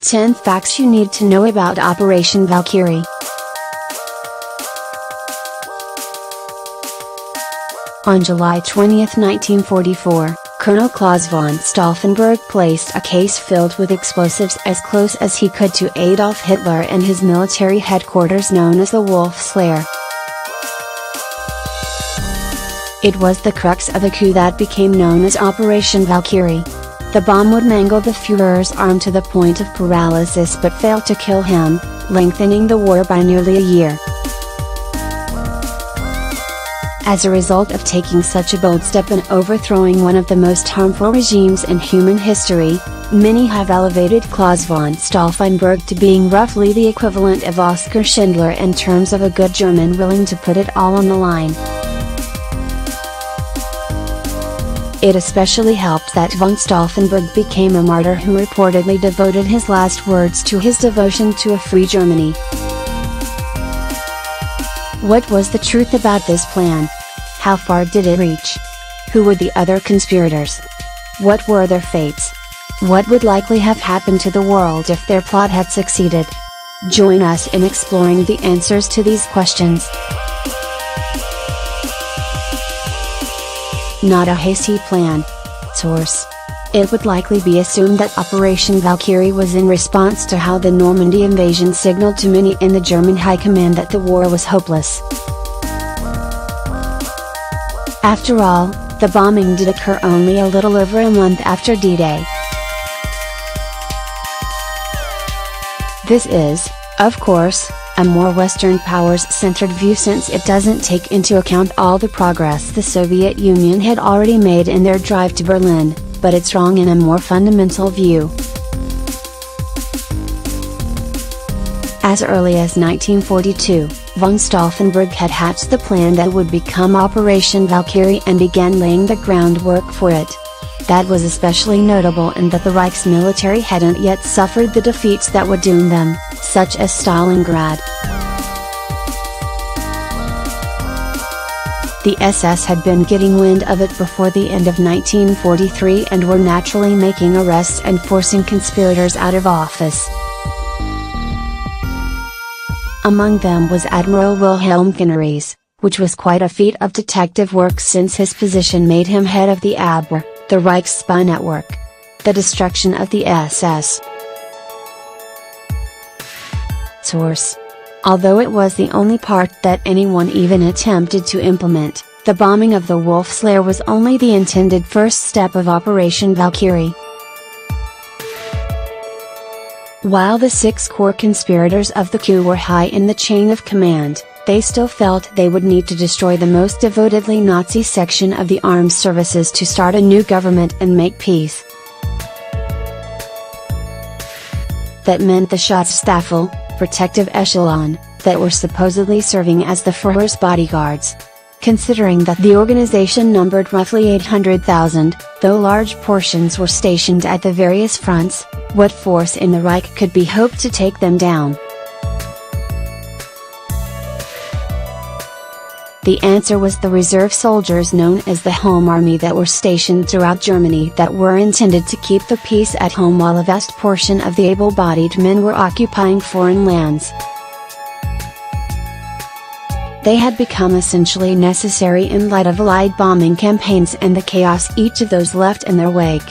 Ten facts you need to know about Operation Valkyrie. On July 20, 1944, Colonel Klaus von Stauffenberg placed a case filled with explosives as close as he could to Adolf Hitler and his military headquarters known as the Wolf Slayer. It was the crux of a coup that became known as Operation Valkyrie. The bomb would mangle the Führer's arm to the point of paralysis but failed to kill him, lengthening the war by nearly a year. As a result of taking such a bold step and overthrowing one of the most harmful regimes in human history, many have elevated Klaus von Stauffenberg to being roughly the equivalent of Oskar Schindler in terms of a good German willing to put it all on the line. It especially helped that von Stauffenberg became a martyr who reportedly devoted his last words to his devotion to a free Germany. What was the truth about this plan? How far did it reach? Who were the other conspirators? What were their fates? What would likely have happened to the world if their plot had succeeded? Join us in exploring the answers to these questions. Not a hasty plan. Source: it would likely be assumed that Operation Valkyrie was in response to how the Normandy invasion signaled to many in the German high command that the war was hopeless. After all, the bombing did occur only a little over a month after D-Day. This is, of course, a more Western powers-centered view since it doesn't take into account all the progress the Soviet Union had already made in their drive to Berlin, but it's wrong in a more fundamental view. As early as 1942, von Stauffenberg had hatched the plan that would become Operation Valkyrie and began laying the groundwork for it. That was especially notable in that the Reich's military hadn't yet suffered the defeats that would doom them, such as Stalingrad. The SS had been getting wind of it before the end of 1943 and were naturally making arrests and forcing conspirators out of office. Among them was Admiral Wilhelm Kanaries, which was quite a feat of detective work since his position made him head of the Abwehr, the Reich's spy network. The destruction of the SS. Source: although it was the only part that anyone even attempted to implement, the bombing of the Wolf Slayer was only the intended first step of Operation Valkyrie. While the 6 core conspirators of the coup were high in the chain of command, they still felt they would need to destroy the most devotedly Nazi section of the armed services to start a new government and make peace. That meant the Schutzstaffel, protective echelon, that were supposedly serving as the Führer's bodyguards. Considering that the organization numbered roughly 800,000, though large portions were stationed at the various fronts, what force in the Reich could be hoped to take them down? The answer was the reserve soldiers known as the Home Army that were stationed throughout Germany that were intended to keep the peace at home while a vast portion of the able-bodied men were occupying foreign lands. They had become essentially necessary in light of Allied bombing campaigns and the chaos each of those left in their wake.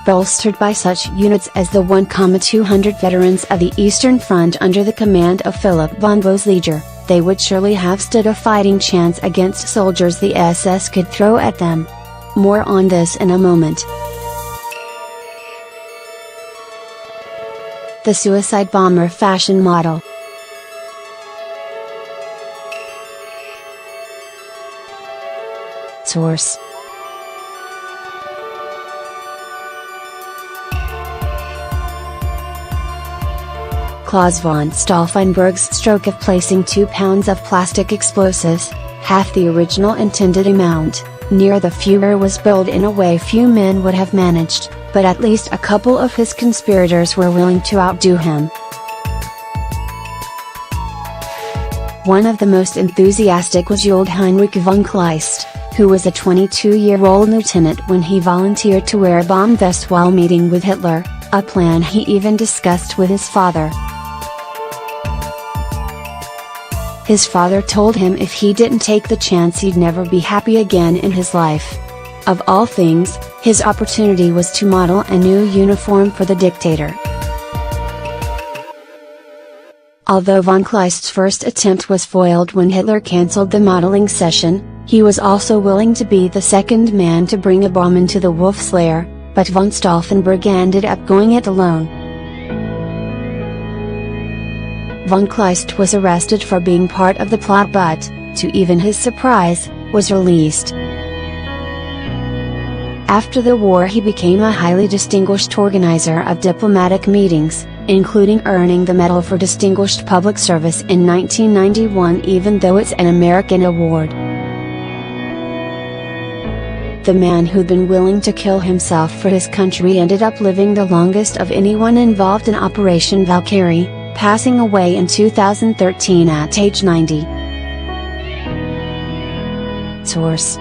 Bolstered by such units as the 1,200 veterans of the Eastern Front under the command of Philipp von Boesliger, they would surely have stood a fighting chance against soldiers the SS could throw at them. More on this in a moment. The suicide bomber fashion model. Source: Klaus von Stauffenberg's stroke of placing 2 pounds of plastic explosives, half the original intended amount, near the Führer was bold in a way few men would have managed, but at least a couple of his conspirators were willing to outdo him. One of the most enthusiastic was Jules Heinrich von Kleist, who was a 22-year-old lieutenant when he volunteered to wear a bomb vest while meeting with Hitler, a plan he even discussed with his father. His father told him if he didn't take the chance he'd never be happy again in his life. Of all things, his opportunity was to model a new uniform for the dictator. Although von Kleist's first attempt was foiled when Hitler cancelled the modeling session, he was also willing to be the second man to bring a bomb into the Wolf's lair, but von Stauffenberg ended up going it alone. Von Kleist was arrested for being part of the plot but, to even his surprise, was released. After the war he became a highly distinguished organizer of diplomatic meetings, including earning the Medal for Distinguished Public Service in 1991 even though it's an American award. The man who'd been willing to kill himself for his country ended up living the longest of anyone involved in Operation Valkyrie, passing away in 2013 at age 90. Source: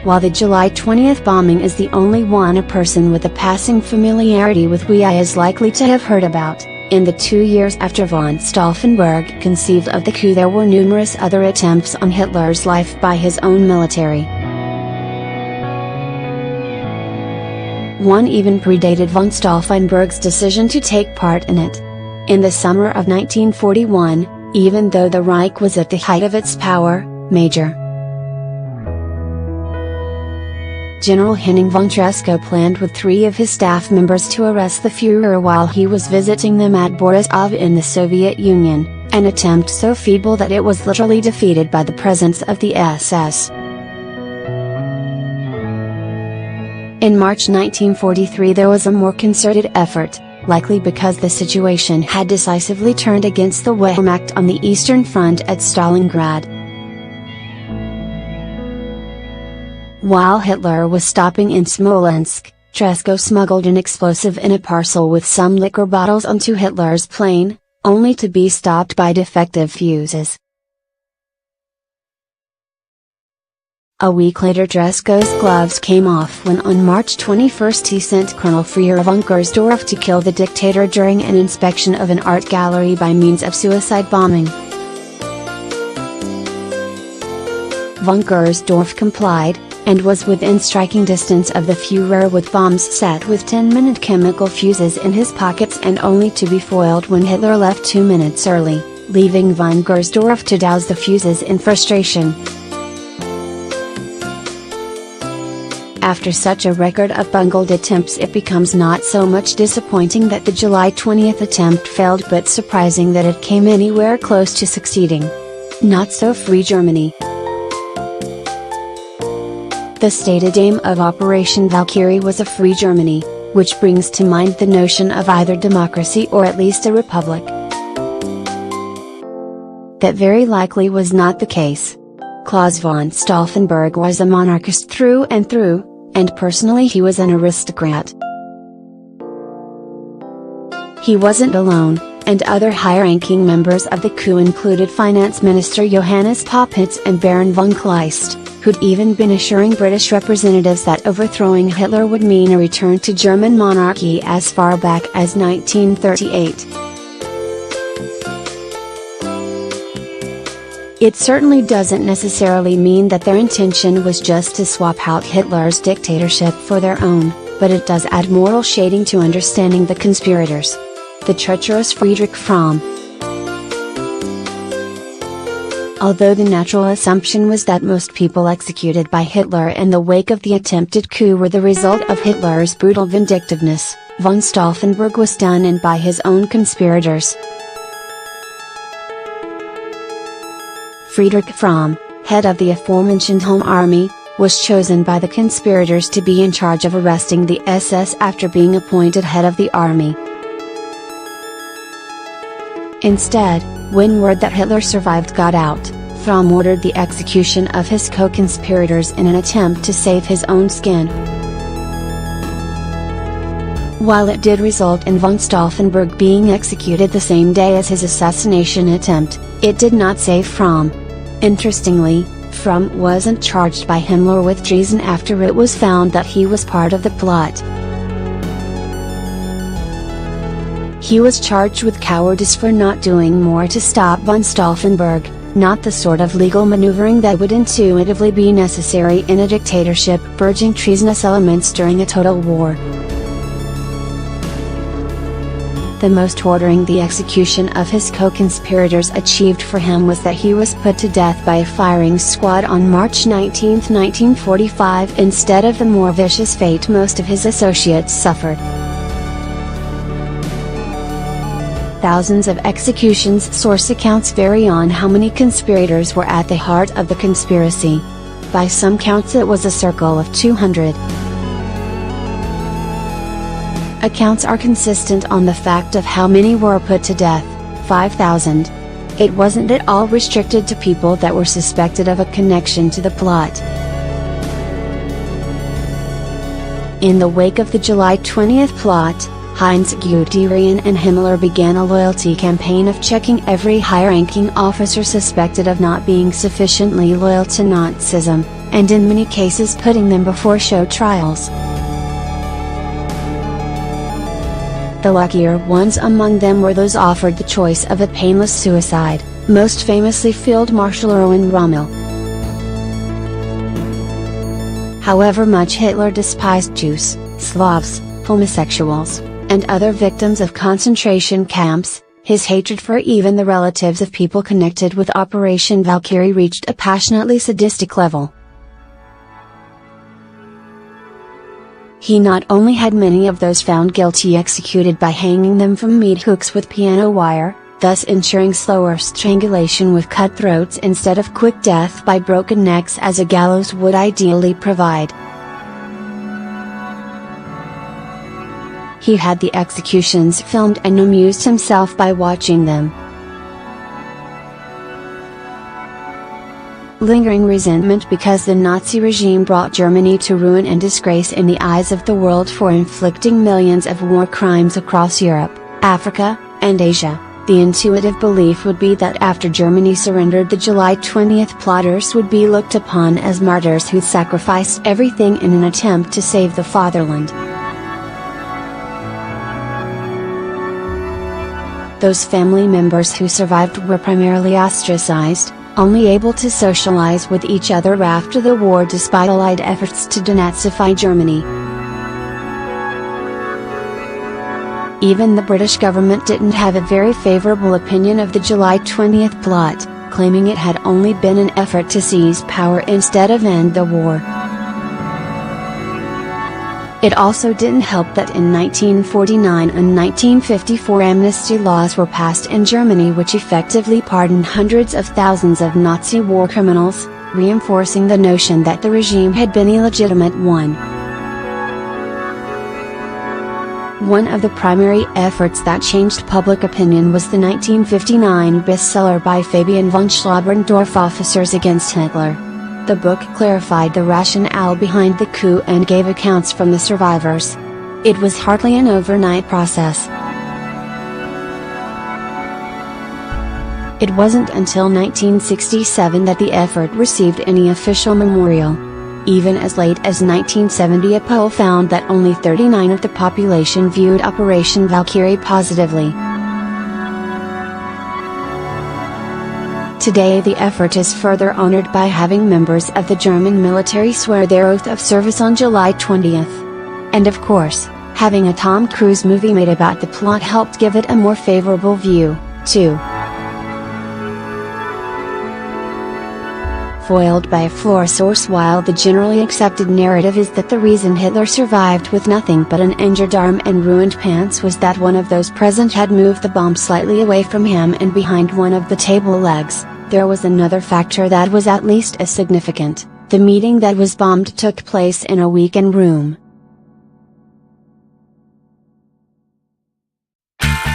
While the July 20th bombing is the only one a person with a passing familiarity with WEI is likely to have heard about, in the 2 years after von Stauffenberg conceived of the coup there were numerous other attempts on Hitler's life by his own military. One even predated von Stauffenberg's decision to take part in it. In the summer of 1941, even though the Reich was at the height of its power, Major General Henning von Tresckow planned with 3 of his staff members to arrest the Führer while he was visiting them at Borisov in the Soviet Union, an attempt so feeble that it was literally defeated by the presence of the SS. In March 1943 there was a more concerted effort, likely because the situation had decisively turned against the Wehrmacht on the Eastern Front at Stalingrad. While Hitler was stopping in Smolensk, Tresckow smuggled an explosive in a parcel with some liquor bottles onto Hitler's plane, only to be stopped by defective fuses. A week later Tresckow's gloves came off when on March 21 he sent Colonel Frier von Gersdorff to kill the dictator during an inspection of an art gallery by means of suicide bombing. Von Gersdorff complied, and was within striking distance of the Führer with bombs set with 10-minute chemical fuses in his pockets and only to be foiled when Hitler left 2 minutes early, leaving von Gersdorff to douse the fuses in frustration. After such a record of bungled attempts it becomes not so much disappointing that the July 20th attempt failed but surprising that it came anywhere close to succeeding. Not so Free Germany. The stated aim of Operation Valkyrie was a free Germany, which brings to mind the notion of either democracy or at least a republic. That very likely was not the case. Klaus von Stauffenberg was a monarchist through and through, and personally he was an aristocrat. He wasn't alone, and other high-ranking members of the coup included Finance Minister Johannes Popitz and Baron von Kleist, who'd even been assuring British representatives that overthrowing Hitler would mean a return to German monarchy as far back as 1938. It certainly doesn't necessarily mean that their intention was just to swap out Hitler's dictatorship for their own, but it does add moral shading to understanding the conspirators. The treacherous Friedrich Fromm. Although the natural assumption was that most people executed by Hitler in the wake of the attempted coup were the result of Hitler's brutal vindictiveness, von Stauffenberg was done in by his own conspirators. Friedrich Fromm, head of the aforementioned Home Army, was chosen by the conspirators to be in charge of arresting the SS after being appointed head of the army. Instead, when word that Hitler survived got out, Fromm ordered the execution of his co-conspirators in an attempt to save his own skin. While it did result in von Stauffenberg being executed the same day as his assassination attempt, it did not save Fromm. Interestingly, Fromm wasn't charged by Himmler with treason after it was found that he was part of the plot. He was charged with cowardice for not doing more to stop von Stauffenberg, not the sort of legal maneuvering that would intuitively be necessary in a dictatorship purging treasonous elements during a total war. The most ordering the execution of his co-conspirators achieved for him was that he was put to death by a firing squad on March 19, 1945, instead of the more vicious fate most of his associates suffered. Thousands of executions. Source accounts vary on how many conspirators were at the heart of the conspiracy. By some counts it was a circle of 200. Accounts are consistent on the fact of how many were put to death: 5,000. It wasn't at all restricted to people that were suspected of a connection to the plot. In the wake of the July 20th plot, Heinz Guderian and Himmler began a loyalty campaign of checking every high-ranking officer suspected of not being sufficiently loyal to Nazism, and in many cases putting them before show trials. The luckier ones among them were those offered the choice of a painless suicide, most famously Field Marshal Erwin Rommel. However much Hitler despised Jews, Slavs, homosexuals, and other victims of concentration camps, his hatred for even the relatives of people connected with Operation Valkyrie reached a passionately sadistic level. He not only had many of those found guilty executed by hanging them from meat hooks with piano wire, thus ensuring slower strangulation with cut throats instead of quick death by broken necks as a gallows would ideally provide. He had the executions filmed and amused himself by watching them. Lingering resentment because the Nazi regime brought Germany to ruin and disgrace in the eyes of the world for inflicting millions of war crimes across Europe, Africa, and Asia, the intuitive belief would be that after Germany surrendered, the July 20th plotters would be looked upon as martyrs who sacrificed everything in an attempt to save the fatherland. Those family members who survived were primarily ostracized, only able to socialize with each other after the war despite Allied efforts to denazify Germany. Even the British government didn't have a very favorable opinion of the July 20th plot, claiming it had only been an effort to seize power instead of end the war. It also didn't help that in 1949 and 1954 amnesty laws were passed in Germany which effectively pardoned hundreds of thousands of Nazi war criminals, reinforcing the notion that the regime had been illegitimate. One of the primary efforts that changed public opinion was the 1959 bestseller by Fabian von Schlabrendorf, Officers Against Hitler. The book clarified the rationale behind the coup and gave accounts from the survivors. It was hardly an overnight process. It wasn't until 1967 that the effort received any official memorial. Even as late as 1970, a poll found that only 39% of the population viewed Operation Valkyrie positively. Today the effort is further honored by having members of the German military swear their oath of service on July 20th. And of course, having a Tom Cruise movie made about the plot helped give it a more favorable view, too. Foiled by a floor source, while the generally accepted narrative is that the reason Hitler survived with nothing but an injured arm and ruined pants was that one of those present had moved the bomb slightly away from him and behind one of the table legs, there was another factor that was at least as significant: the meeting that was bombed took place in a weekend room.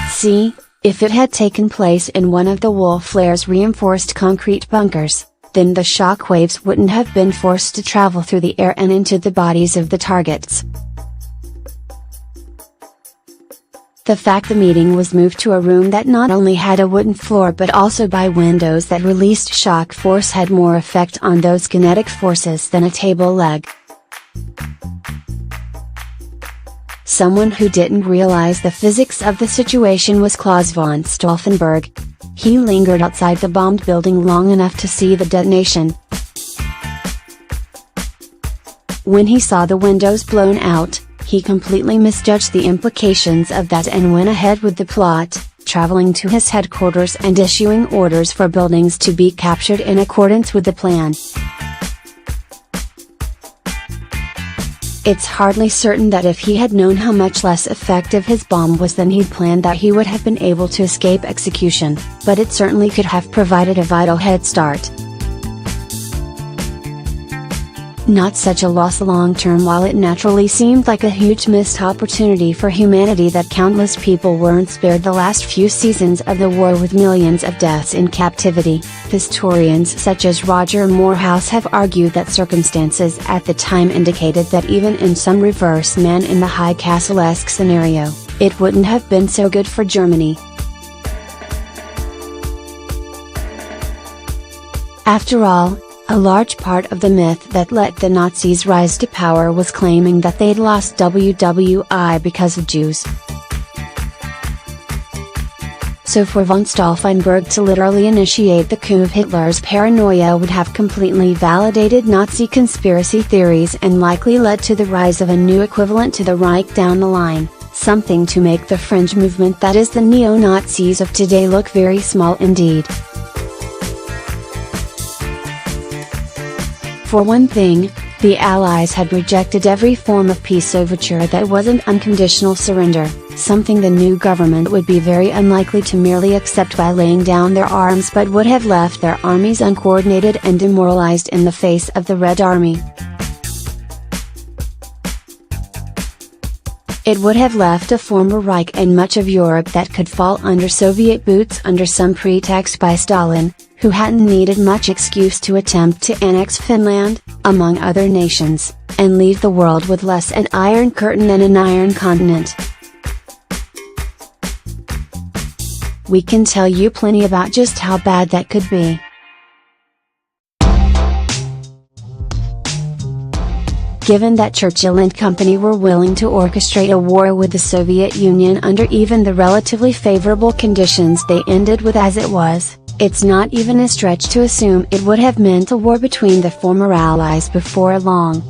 See, if it had taken place in one of the Wolf-Flair's reinforced concrete bunkers, then the shock waves wouldn't have been forced to travel through the air and into the bodies of the targets. The fact the meeting was moved to a room that not only had a wooden floor but also by windows that released shock force had more effect on those kinetic forces than a table leg. Someone who didn't realize the physics of the situation was Klaus von Stauffenberg. He lingered outside the bombed building long enough to see the detonation. When he saw the windows blown out, he completely misjudged the implications of that and went ahead with the plot, traveling to his headquarters and issuing orders for buildings to be captured in accordance with the plan. It's hardly certain that if he had known how much less effective his bomb was than he'd planned that he would have been able to escape execution, but it certainly could have provided a vital head start. Not such a loss long term, while it naturally seemed like a huge missed opportunity for humanity that countless people weren't spared the last few seasons of the war with millions of deaths in captivity. Historians such as Roger Morehouse have argued that circumstances at the time indicated that even in some reverse man in the High Castle-esque scenario, it wouldn't have been so good for Germany. After all, a large part of the myth that let the Nazis rise to power was claiming that they'd lost WWI because of Jews. So for von Stauffenberg to literally initiate the coup, Hitler's paranoia would have completely validated Nazi conspiracy theories and likely led to the rise of a new equivalent to the Reich down the line, something to make the fringe movement that is the neo-Nazis of today look very small indeed. For one thing, the Allies had rejected every form of peace overture that wasn't unconditional surrender, something the new government would be very unlikely to merely accept by laying down their arms, but would have left their armies uncoordinated and demoralized in the face of the Red Army. It would have left a former Reich and much of Europe that could fall under Soviet boots under some pretext by Stalin, who hadn't needed much excuse to attempt to annex Finland, among other nations, and leave the world with less an iron curtain than an iron continent. We can tell you plenty about just how bad that could be. Given that Churchill and company were willing to orchestrate a war with the Soviet Union under even the relatively favorable conditions they ended with as it was, it's not even a stretch to assume it would have meant a war between the former Allies before long.